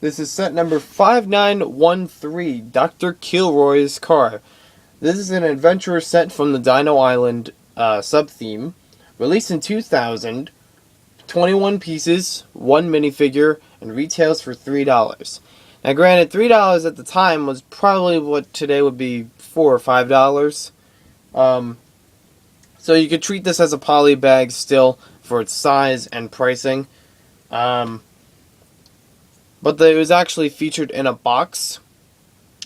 This is set number 5913, Dr. Kilroy's car. This is an adventure set from the Dino Island sub-theme, released in 2000, 21 pieces, 1 minifigure, and retails for $3. Now granted, $3 at the time was probably what today would be $4 or $5. So you could treat this as a poly bag still for its size and pricing. But it was actually featured in a box.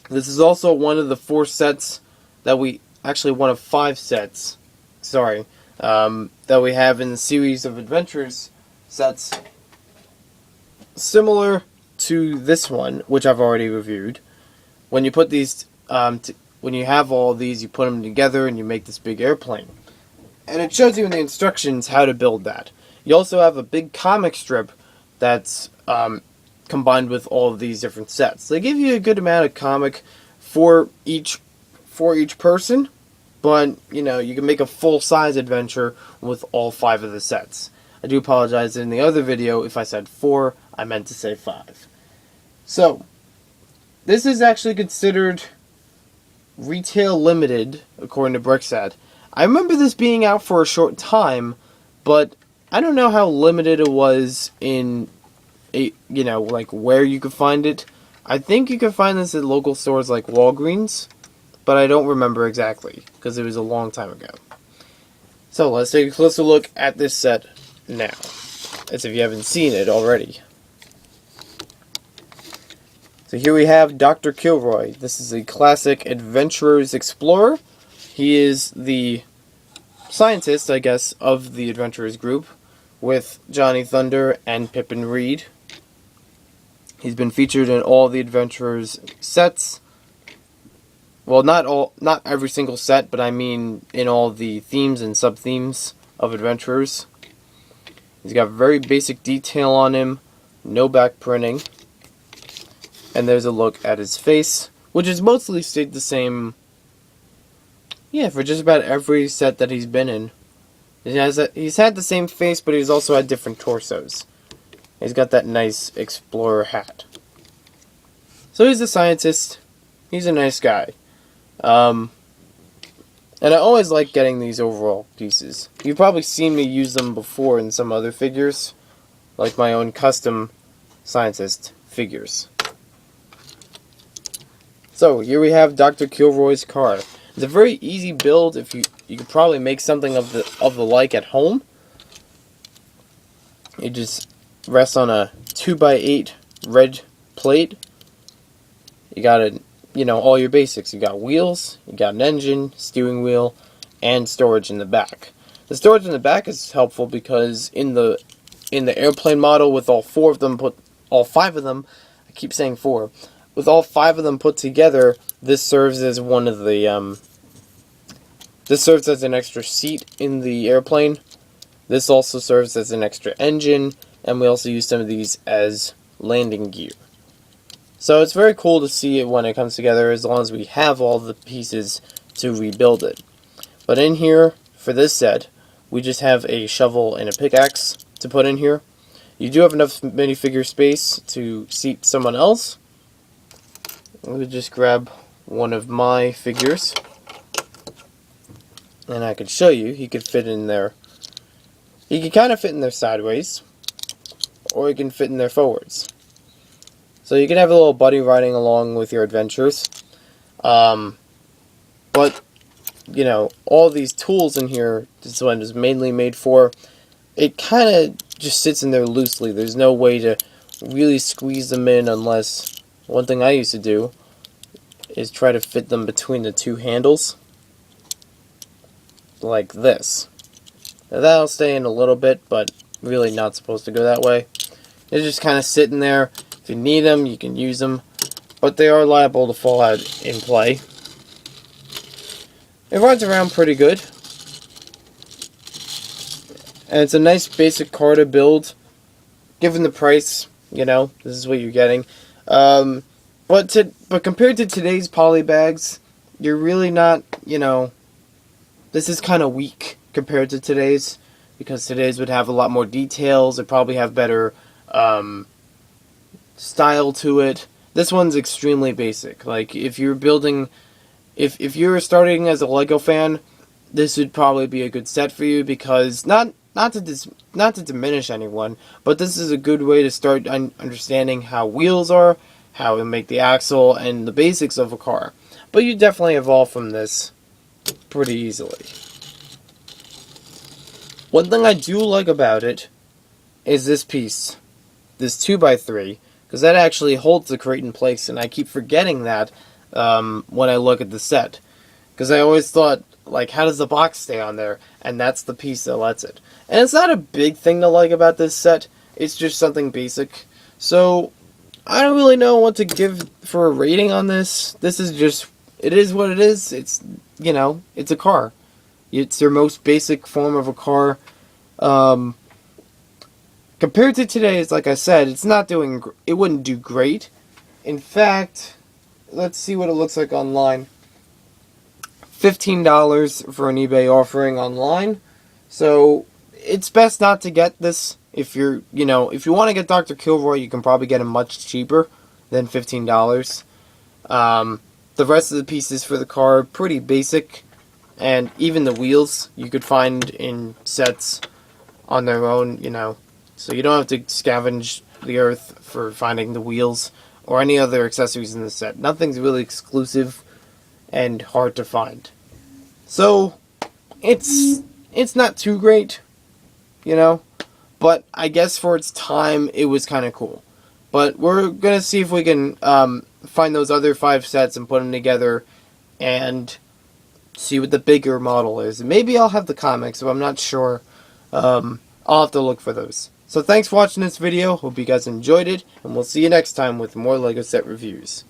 This is also one of the 4 sets that we... Actually, one of 5 sets. Sorry. That we have in the series of adventures sets. Similar to this one, which I've already reviewed. When you put these... when you have all of these, you put them together and you make this big airplane. And it shows you in the instructions how to build that. You also have a big comic strip that's... combined with all of these different sets. They give you a good amount of comic for each person, but you know, you can make a full-size adventure with all 5 of the sets. I do apologize in the other video if I said 4, I meant to say 5. So, this is actually considered retail limited, according to Brickset. I remember this being out for a short time, but I don't know how limited it was in like where you could find it. I think you could find this at local stores like Walgreens, but I don't remember exactly because it was a long time ago. So let's take a closer look at this set now, as if you haven't seen it already. So here we have Dr. Kilroy. This is a classic Adventurers Explorer. He is the scientist, I guess, of the Adventurers group, with Johnny Thunder and Pippin Reed. He's been featured in all the Adventurers sets. Well, not every single set, but I mean in all the themes and sub-themes of Adventurers. He's got very basic detail on him, no back printing. And there's a look at his face, which has mostly stayed the same, yeah, for just about every set that he's been in. He's had the same face, but he's also had different torsos. He's got that nice explorer hat. So he's a scientist. He's a nice guy. And I always like getting these overall pieces. You've probably seen me use them before in some other figures, like my own custom scientist figures. So here we have Dr. Kilroy's car. It's a very easy build. If you could probably make something of the like at home. You just rest on a 2x8 red plate. You got all your basics. You got wheels, you got an engine, steering wheel, and storage in the back. The storage in the back is helpful because in the airplane model with all 5 of them, I keep saying 4. With all 5 of them put together, this serves as one of the this serves as an extra seat in the airplane. This also serves as an extra engine, and we also use some of these as landing gear. So it's very cool to see it when it comes together, as long as we have all the pieces to rebuild it. But in here, for this set, we just have a shovel and a pickaxe to put in here. You do have enough minifigure space to seat someone else. Let me just grab one of my figures, and I could show you. He could fit in there. He can kind of fit in there sideways, or he can fit in there forwards. So you can have a little buddy riding along with your adventures. But, all these tools in here, this one is mainly made for, it kind of just sits in there loosely. There's no way to really squeeze them in unless, one thing I used to do is try to fit them between the 2 handles. Like this. Now that'll stay in a little bit, but really not supposed to go that way. They're just kind of sitting there. If you need them, you can use them, but they are liable to fall out in play. It rides around pretty good, and it's a nice basic car to build. Given the price, this is what you're getting. But compared to today's poly bags, you're really not, this is kind of weak compared to today's, because today's would have a lot more details. It'd probably have better style to it. This one's extremely basic. Like, if you're building, if you're starting as a Lego fan, this would probably be a good set for you, because not to diminish anyone, but this is a good way to start understanding how wheels are, how to make the axle, and the basics of a car. But you definitely evolve from this pretty easily. One thing I do like about it is this piece, this 2x3, because that actually holds the crate in place, and I keep forgetting that when I look at the set. Because I always thought, like, how does the box stay on there? And that's the piece that lets it. And it's not a big thing to like about this set, it's just something basic. So, I don't really know what to give for a rating on this. This is just, it is what it is. It's, you know, it's a car. It's their most basic form of a car. Compared to today's, like I said, it's not doing, it wouldn't do great. In fact, let's see what it looks like online. $15 for an eBay offering online. So, it's best not to get this. If you're, you know, if you want to get Dr. Kilroy, you can probably get him much cheaper than $15. The rest of the pieces for the car are pretty basic. And even the wheels you could find in sets on their own, you know. So you don't have to scavenge the earth for finding the wheels or any other accessories in the set. Nothing's really exclusive and hard to find. So, it's not too great, you know. But I guess for its time, it was kind of cool. But we're going to see if we can find those other 5 sets and put them together and see what the bigger model is. Maybe I'll have the comics, but I'm not sure. I'll have to look for those. So thanks for watching this video. Hope you guys enjoyed it, and we'll see you next time with more LEGO set reviews.